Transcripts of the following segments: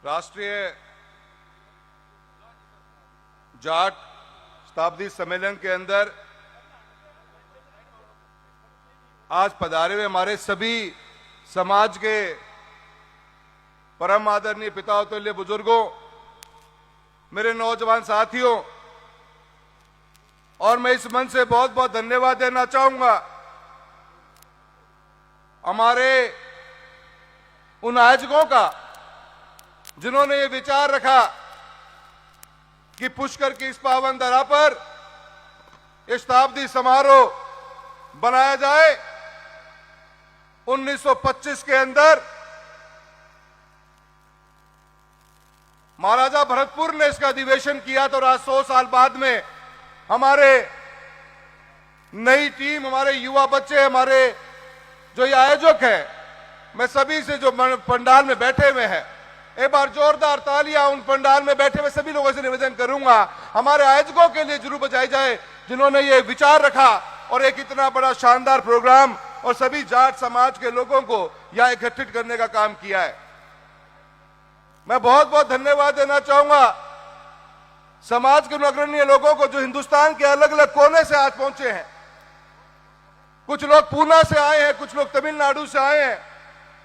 राष्ट्रीय जाट शताब्दी सम्मेलन के अंदर आज पधारे हुए हमारे सभी समाज के परम आदरणीय पिता तुल्य बुजुर्गों, मेरे नौजवान साथियों, और मैं इस मंच से बहुत बहुत धन्यवाद देना चाहूंगा हमारे उन आयोजकों का जिन्होंने ये विचार रखा कि पुष्कर की इस पावन धरा पर शताब्दी समारोह बनाया जाए। 1925 के अंदर महाराजा भरतपुर ने इसका अधिवेशन किया, तो आज 100 साल बाद में हमारे नई टीम, हमारे युवा बच्चे, हमारे जो ये आयोजक हैं, मैं सभी से जो पंडाल में बैठे हुए हैं, एक बार जोरदार तालियां उन पंडाल में बैठे हुए सभी लोगों से निवेदन करूंगा हमारे आयोजकों के लिए जरूर बजाई जाए, जिन्होंने ये विचार रखा और एक इतना बड़ा शानदार प्रोग्राम और सभी जाट समाज के लोगों को यहां इकट्ठित करने का काम किया है। मैं बहुत बहुत धन्यवाद देना चाहूंगा समाज के अग्रणी लोगों को जो हिंदुस्तान के अलग अलग कोने से आज पहुंचे हैं। कुछ लोग पूना से आए हैं, कुछ लोग तमिलनाडु से आए हैं,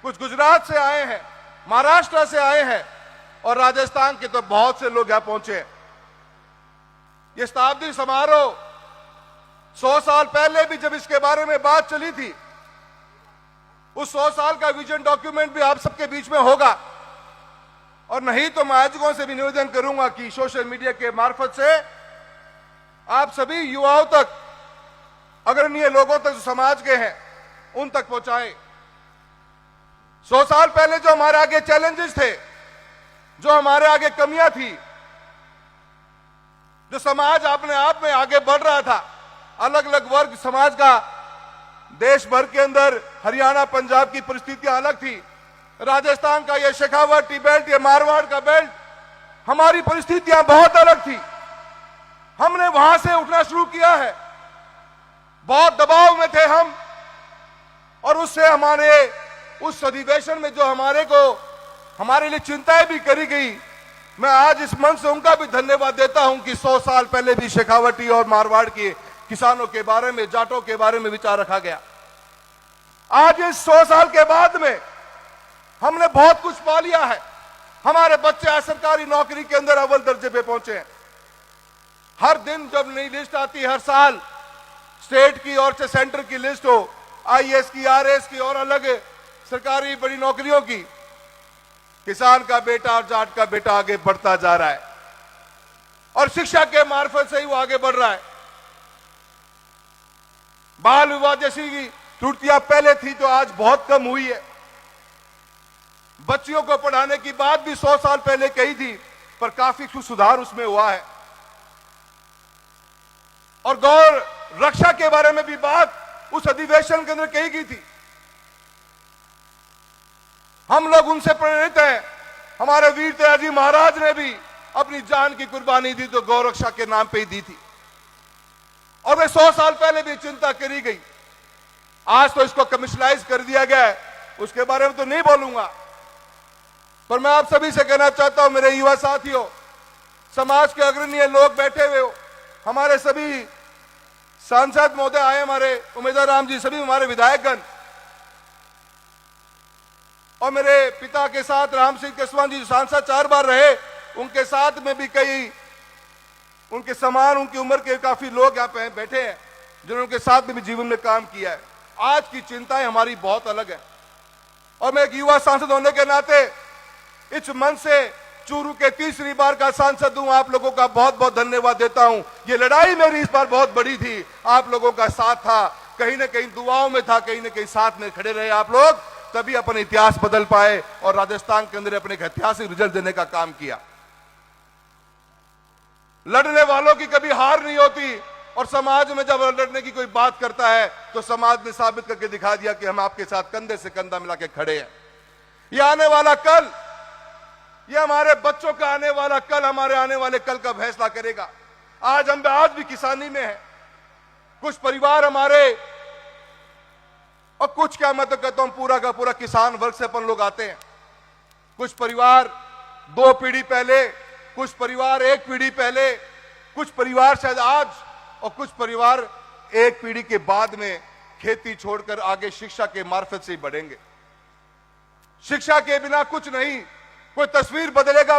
कुछ गुजरात से आए हैं, महाराष्ट्र से आए हैं और राजस्थान के तो बहुत से लोग यहां पहुंचे हैं। ये शताब्दी समारोह 100 साल पहले भी जब इसके बारे में बात चली थी, उस 100 साल का विजन डॉक्यूमेंट भी आप सबके बीच में होगा। और नहीं तो मैं आयोजकों से भी निवेदन करूंगा कि सोशल मीडिया के मार्फत से आप सभी युवाओं तक, अग्रणी लोगों तक जो समाज के हैं, उन तक पहुंचाएं। 100 साल पहले जो हमारे आगे चैलेंजेस थे, जो हमारे आगे कमियां थी, जो समाज अपने आप में आगे बढ़ रहा था, अलग अलग वर्ग समाज का देश भर के अंदर हरियाणा पंजाब की परिस्थितियां अलग थी, राजस्थान का ये शेखावटी बेल्ट, ये मारवाड़ का बेल्ट, हमारी परिस्थितियां बहुत अलग थी। हमने वहां से उठना शुरू किया है, बहुत दबाव में थे हम, और उससे हमारे उस अधिवेशन में जो हमारे लिए चिंताएं भी करी गई, मैं आज इस मंच से उनका भी धन्यवाद देता हूं कि 100 साल पहले भी शेखावटी और मारवाड़ के किसानों के बारे में, जाटों के बारे में विचार रखा गया। आज इस 100 साल के बाद में हमने बहुत कुछ पा लिया है। हमारे बच्चे आज सरकारी नौकरी के अंदर अव्वल दर्जे पे पहुंचे हैं। हर दिन जब नई लिस्ट आती है, हर साल स्टेट की और सेंटर की लिस्ट हो, आईएएस की, आरएएस की और अलग सरकारी बड़ी नौकरियों की, किसान का बेटा और जाट का बेटा आगे बढ़ता जा रहा है और शिक्षा के मार्फत से ही वो आगे बढ़ रहा है। बाल विवाह जैसी त्रुटियां पहले थी तो आज बहुत कम हुई है। बच्चियों को पढ़ाने की बात भी 100 साल पहले कही थी, पर काफी सुधार उसमें हुआ है। और गौ रक्षा के बारे में भी बात उस अधिवेशन के अंदर कही गई थी। हम लोग उनसे प्रेरित हैं। हमारे वीर तेजाजी महाराज ने भी अपनी जान की कुर्बानी दी तो गौ रक्षा के नाम पे ही दी थी, और वे 100 साल पहले भी चिंता करी गई। आज तो इसको कमर्शलाइज कर दिया गया है, उसके बारे में तो नहीं बोलूंगा, पर मैं आप सभी से कहना चाहता हूं, मेरे युवा साथियों, समाज के अग्रणी लोग बैठे हुए हो, हमारे सभी सांसद महोदय आए, हमारे उमेदवार राम जी, सभी हमारे विधायकगण, और मेरे पिता के साथ राम सिंह केसवान जी जो सांसद 4 बार रहे, उनके साथ में भी कई उनके समान, उनकी उम्र के काफी लोग यहाँ पे बैठे हैं जिन्होंने उनके साथ में भी जीवन में काम किया है। आज की चिंताएं हमारी बहुत अलग है, और मैं एक युवा सांसद होने के नाते इस मंच से चूरू के तीसरी बार का सांसद हूं, आप लोगों का बहुत बहुत धन्यवाद देता हूं। ये लड़ाई मेरी इस बार बहुत बड़ी थी, आप लोगों का साथ था, कहीं ना कहीं दुआओं में था, कहीं ना कहीं साथ में खड़े रहे आप लोग, तभी अपने इतिहास बदल पाए और राजस्थान के अंदर अपने एक ऐतिहासिक रिजल्ट देने का काम किया। लड़ने वालों की कभी हार नहीं होती, और समाज में जब लड़ने की कोई बात करता है तो समाज ने साबित करके दिखा दिया कि हम आपके साथ कंधे से कंधा मिला के खड़े हैं। ये आने वाला कल, ये हमारे बच्चों का आने वाला कल, हमारे आने वाले कल का फैसला करेगा। आज भी किसानी में है, कुछ परिवार हमारे, और कुछ क्या, मैं तो कहता हूं पूरा का पूरा किसान वर्ग से अपन लोग आते हैं। कुछ परिवार 2 पीढ़ी पहले, कुछ परिवार 1 पीढ़ी पहले, कुछ परिवार शायद आज, और कुछ परिवार 1 पीढ़ी के बाद में खेती छोड़कर आगे शिक्षा के मार्फत से ही बढ़ेंगे। शिक्षा के बिना कुछ नहीं। कोई तस्वीर बदलेगा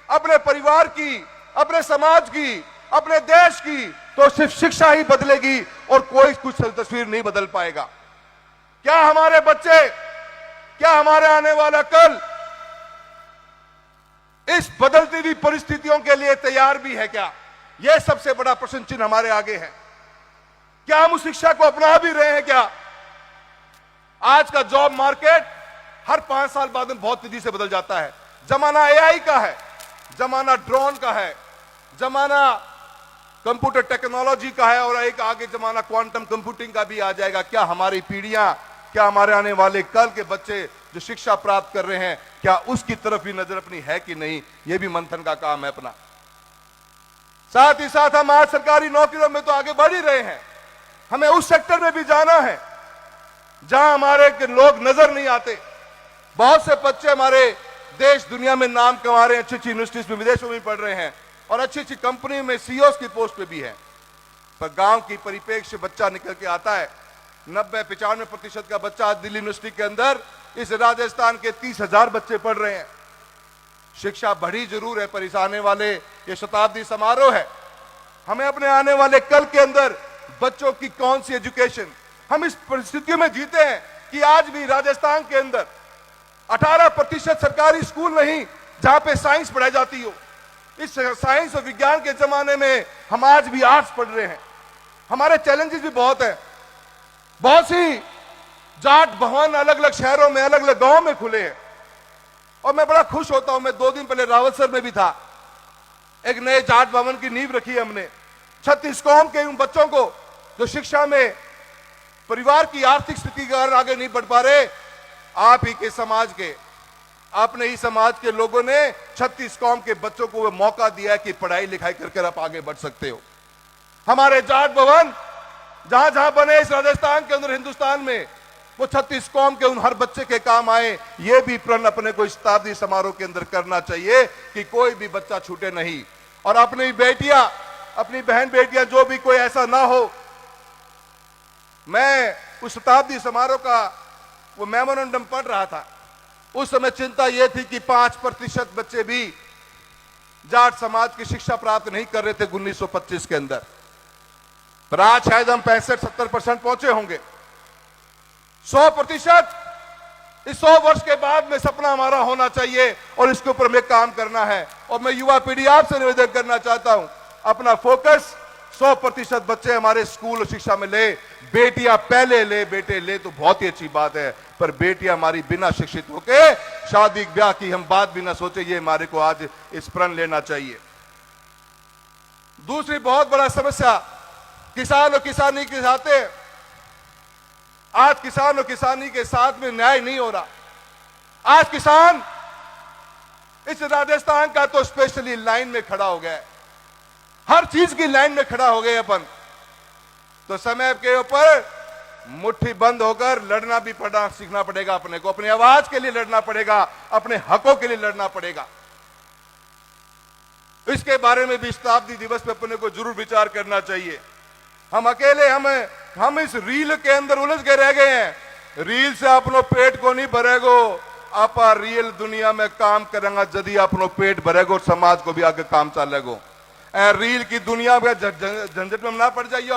अपने परिवार की, अपने समाज की, अपने देश की, तो सिर्फ शिक्षा ही बदलेगी और कोई कुछ तस्वीर नहीं बदल पाएगा। क्या हमारे बच्चे, क्या हमारे आने वाला कल इस बदलती हुई परिस्थितियों के लिए तैयार भी है क्या? यह सबसे बड़ा प्रश्न चिन्ह हमारे आगे है। क्या हम उस शिक्षा को अपना भी रहे हैं क्या? आज का जॉब मार्केट हर 5 साल बाद में बहुत तेजी से बदल जाता है। जमाना एआई का है, जमाना ड्रोन का है, जमाना कंप्यूटर टेक्नोलॉजी का है, और एक आगे जमाना क्वांटम कंप्यूटिंग का भी आ जाएगा। क्या हमारी पीढ़ियां, क्या हमारे आने वाले कल के बच्चे जो शिक्षा प्राप्त कर रहे हैं, क्या उसकी तरफ भी नजर अपनी है कि नहीं? यह भी मंथन का काम है अपना। साथ ही साथ हम आज सरकारी नौकरियों में तो आगे बढ़ ही रहे हैं, हमें उस सेक्टर में भी जाना है जहां हमारे लोग नजर नहीं आते। बहुत से बच्चे हमारे देश दुनिया में नाम कमा रहे हैं, अच्छी अच्छी यूनिवर्सिटीज में, विदेशों में पढ़ रहे हैं, और अच्छी अच्छी कंपनी में सीईओ की पोस्ट पे भी है। पर गांव की परिप्रेक्ष्य बच्चा निकल के आता है, 90-95% का बच्चा आज दिल्ली यूनिवर्सिटी के अंदर, इस राजस्थान के 30,000 बच्चे पढ़ रहे हैं। शिक्षा बढ़ी जरूर है, पर इस आने वाले ये शताब्दी समारोह है, हमें अपने आने वाले कल के अंदर बच्चों की कौन सी एजुकेशन, हम इस परिस्थितियों में जीते हैं कि आज भी राजस्थान के अंदर 18% सरकारी स्कूल नहीं जहां पे साइंस पढ़ाई जाती हो। इस साइंस और विज्ञान के जमाने में हम आज भी आर्ट्स पढ़ रहे हैं। हमारे चैलेंजेस भी बहुत है। बहुत सी जाट भवन अलग अलग शहरों में, अलग अलग गांवों में खुले हैं, और मैं बड़ा खुश होता हूं। मैं 2 दिन पहले रावतसर में भी था, एक नए जाट भवन की नींव रखी है हमने। 36 कौम के उन बच्चों को जो शिक्षा में परिवार की आर्थिक स्थिति के कारण आगे नहीं बढ़ पा रहे, आप ही के समाज के, अपने ही समाज के लोगों ने 36 कौम के बच्चों को वो मौका दिया है कि पढ़ाई लिखाई करके आप आगे बढ़ सकते हो। हमारे जाट भवन जहां जहां बने इस राजस्थान के अंदर, हिंदुस्तान में, वो 36 कौम के उन हर बच्चे के काम आए। ये भी प्रण अपने को शताब्दी समारोह के अंदर करना चाहिए कि कोई भी बच्चा छूटे नहीं। और अपनी बेटियां, अपनी बहन बेटियां, जो भी कोई ऐसा ना हो। मैं उस शताब्दी समारोह का वो मेमोरेंडम पढ़ रहा था, उस समय चिंता यह थी कि 5% बच्चे भी जाट समाज की शिक्षा प्राप्त नहीं कर रहे थे 1925 के अंदर, पर आज शायद हम 65-70% पहुंचे होंगे। 100%। इस 100 वर्ष के बाद में सपना हमारा होना चाहिए और इसके ऊपर हमें काम करना है। और मैं युवा पीढ़ी आपसे निवेदन करना चाहता हूं, अपना फोकस 100% बच्चे हमारे स्कूल और शिक्षा में ले। बेटियां पहले ले, बेटे ले तो बहुत ही अच्छी बात है, पर बेटियां हमारी बिना शिक्षित होके शादी ब्याह की हम बात भी ना सोचे, ये हमारे को आज इस प्रण लेना चाहिए। दूसरी बहुत बड़ा समस्या किसान और किसानी के साथ है। आज किसान और किसानी के साथ में न्याय नहीं हो रहा। आज किसान इस राजस्थान का तो स्पेशली लाइन में खड़ा हो गया है, हर चीज की लाइन में खड़ा हो गए अपन। तो समय के ऊपर मुट्ठी बंद होकर लड़ना भी पड़ना सीखना पड़ेगा अपने को, अपनी आवाज के लिए लड़ना पड़ेगा, अपने हकों के लिए लड़ना पड़ेगा। इसके बारे में भी शताब्दी दिवस पे अपने को जरूर विचार करना चाहिए। हम अकेले हम इस रील के अंदर उलझ के रह गए हैं। रील से अपनो पेट को नहीं भरेगो, आप रियल दुनिया में काम करेंगे जदि अपनो पेट भरेगो, समाज को भी आगे काम चलेगो। रील की दुनिया में झंझट में ना पड़ जाइए।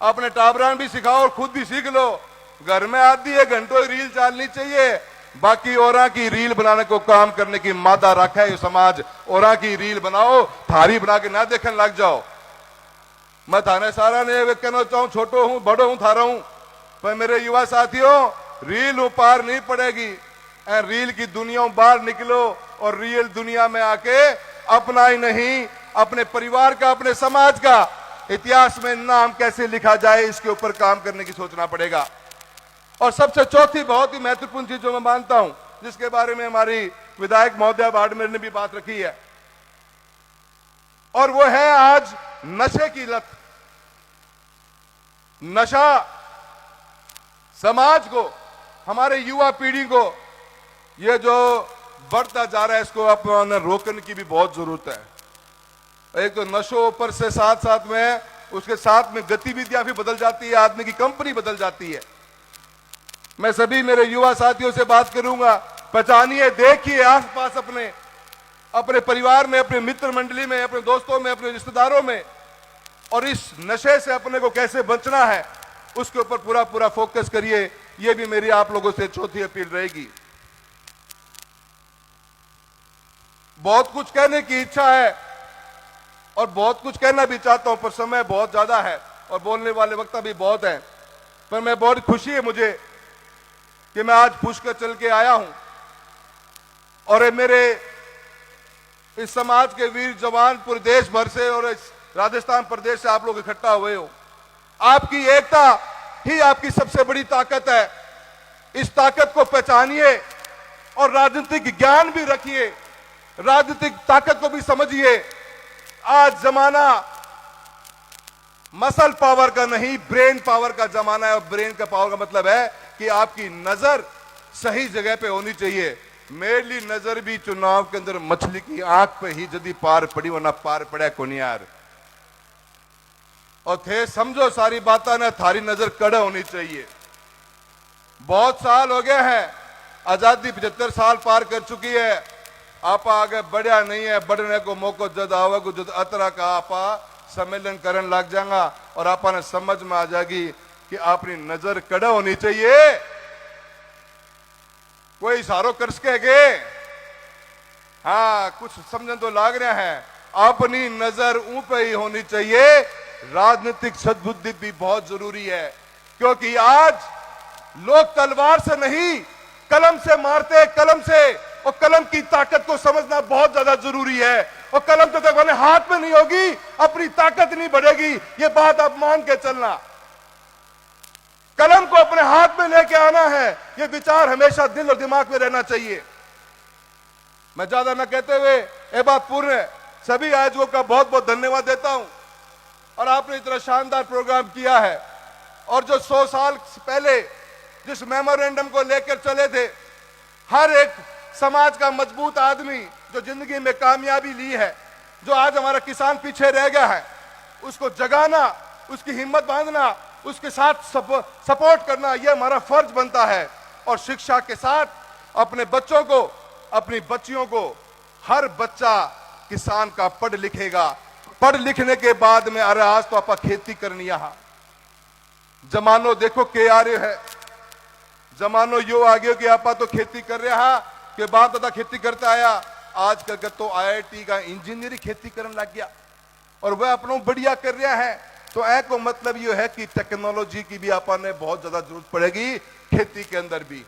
अपने टाबरान भी सिखाओ और खुद भी सीख लो। घर में आधी 1 घंटों रील चलनी चाहिए, बाकी औरा की रील बनाने को काम करने की मादा रखा है ये समाज। औरा की रील बनाओ, थारी बना के ना देखने लग जाओ। मैं थाने सारा ने कहना चाहूं, छोटो हूं बड़ो हूं थारा हूं, पर मेरे युवा साथियों, रील पार नहीं पड़ेगी। रील की दुनिया बाहर निकलो और रियल दुनिया में आके अपना ही नहीं, अपने परिवार का, अपने समाज का इतिहास में नाम कैसे लिखा जाए, इसके ऊपर काम करने की सोचना पड़ेगा। और सबसे चौथी बहुत ही महत्वपूर्ण चीज जो मैं मानता हूं, जिसके बारे में हमारी विधायक महोदया बाड़मेर ने भी बात रखी है, और वो है आज नशे की लत। नशा समाज को, हमारे युवा पीढ़ी को, ये जो बढ़ता जा रहा है, इसको अपने रोकने की भी बहुत जरूरत है। एक तो नशों पर से साथ साथ में उसके साथ में गतिविधियां भी बदल जाती है, आदमी की कंपनी बदल जाती है। मैं सभी मेरे युवा साथियों से बात करूंगा, पहचानिए, देखिए आसपास अपने परिवार में, अपने मित्र मंडली में, अपने दोस्तों में, अपने रिश्तेदारों में, और इस नशे से अपने को कैसे बचना है उसके ऊपर पूरा पूरा फोकस करिए। यह भी मेरी आप लोगों से चौथी अपील रहेगी। बहुत कुछ कहने की इच्छा है और बहुत कुछ कहना भी चाहता हूं, पर समय बहुत ज्यादा है और बोलने वाले वक्ता भी बहुत हैं। पर मैं बहुत खुशी है मुझे कि मैं आज पुष्कर चल के आया हूं और मेरे इस समाज के वीर जवान पूरे देश भर से और इस राजस्थान प्रदेश से आप लोग इकट्ठा हुए हो। आपकी एकता ही आपकी सबसे बड़ी ताकत है। इस ताकत को पहचानिए और राजनीतिक ज्ञान भी रखिए, राजनीतिक ताकत को भी समझिए। आज जमाना मसल पावर का नहीं, ब्रेन पावर का जमाना है। और ब्रेन का पावर का मतलब है कि आपकी नजर सही जगह पे होनी चाहिए। मेरी नजर भी चुनाव के अंदर मछली की आंख पे ही यदि पार पड़ी, वरना पार पड़ा कौन यार। और थे समझो सारी बातें ना, थारी नजर कड़े होनी चाहिए। बहुत साल हो गए हैं, आजादी 75 साल पार कर चुकी है। आपा आगे बढ़िया नहीं है, बढ़ने को मौको जद आवेगो जद अतरा का आपा सम्मेलन करने लग जाएगा और आपा ने समझ में आ जाएगी कि अपनी नजर कड़े होनी चाहिए। कोई इशारों कर सकेगे? हाँ, कुछ समझन तो लाग रहा है। अपनी नजर ऊपर ही होनी चाहिए। राजनीतिक सद्बुद्धि भी बहुत जरूरी है, क्योंकि आज लोग तलवार से नहीं कलम से मारते, कलम से, और कलम की ताकत को समझना बहुत ज्यादा जरूरी है। और कलम तो तक मैंने हाथ में नहीं होगी, अपनी ताकत नहीं बढ़ेगी। ये बात आप मान के चलना। कलम को अपने हाथ में लेके आना है, ये विचार हमेशा दिल और दिमाग में रहना चाहिए। मैं ज्यादा न कहते हुए ये बात पूर्ण सभी आयोजकों का बहुत बहुत धन्यवाद देता हूं। और आपने इतना शानदार प्रोग्राम किया है, और जो 100 साल पहले जिस मेमोरेंडम को लेकर चले थे, हर एक समाज का मजबूत आदमी जो जिंदगी में कामयाबी ली है, जो आज हमारा किसान पीछे रह गया है, उसको जगाना, उसकी हिम्मत बांधना, उसके साथ सपोर्ट करना, यह हमारा फर्ज बनता है। और शिक्षा के साथ अपने बच्चों को, अपनी बच्चियों को, हर बच्चा किसान का पढ़ लिखेगा। पढ़ लिखने के बाद में अरे आज तो आपा खेती करनी, यहां जमानो देखो के आ रहे है, जमानो यो आ गयो कि आपा तो खेती कर रहा के बाद दादा खेती करता आया। आजकल का तो IIT का इंजीनियरिंग खेती करने लग गया और वह अपनों बढ़िया कर रहा है। तो ऐ को मतलब ये है कि टेक्नोलॉजी की भी आपा ने बहुत ज्यादा जरूरत पड़ेगी खेती के अंदर भी।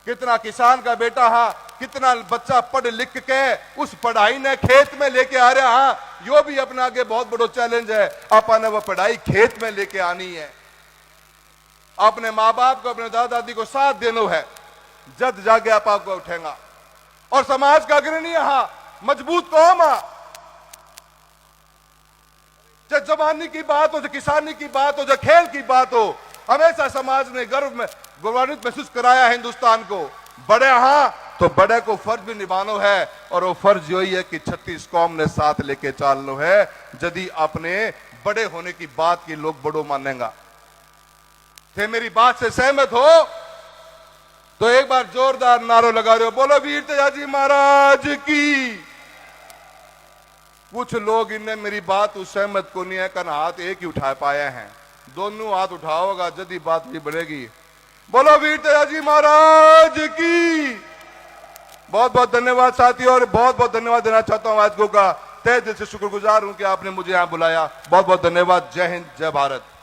कितना किसान का बेटा, हाँ, कितना बच्चा पढ़ लिख के उस पढ़ाई ने खेत में लेके आ रहा, हाँ, यो भी अपने आगे बहुत बड़ा चैलेंज है। आपा ने वह पढ़ाई खेत में लेके आनी है। अपने माँ बाप को, अपने दादा दादी को साथ देना है, जद जागे आप आपको उठेगा। और समाज का अग्रणी, हाँ, मजबूत कौम, जब जवानी की बात हो, जब किसानी की बात हो, जब खेल की बात हो, हमेशा समाज ने गौरवान्वित महसूस कराया है हिंदुस्तान को। बड़े, हाँ, तो बड़े को फर्ज भी निभानो है, और वो फर्ज यही है कि 36 कौम ने साथ लेके चलनो है। यदि अपने बड़े होने की बात की लोग बड़ो मानेगा। थे मेरी बात से सहमत हो तो एक बार जोरदार नारो लगा रहे हो, बोलो वीर तेजाजी महाराज की। कुछ लोग इनने मेरी बात उस सहमत को नहीं है, कन हाथ एक ही उठा पाए हैं। दोनों हाथ उठाओगा यदि बात भी बढ़ेगी। बोलो वीर तेजाजी महाराज की। बहुत बहुत धन्यवाद साथियों, और बहुत बहुत धन्यवाद देना चाहता हूं आयोजकों का। तहे दिल से शुक्रगुजार हूं कि आपने मुझे यहां बुलाया। बहुत बहुत धन्यवाद। जय हिंद, जय भारत।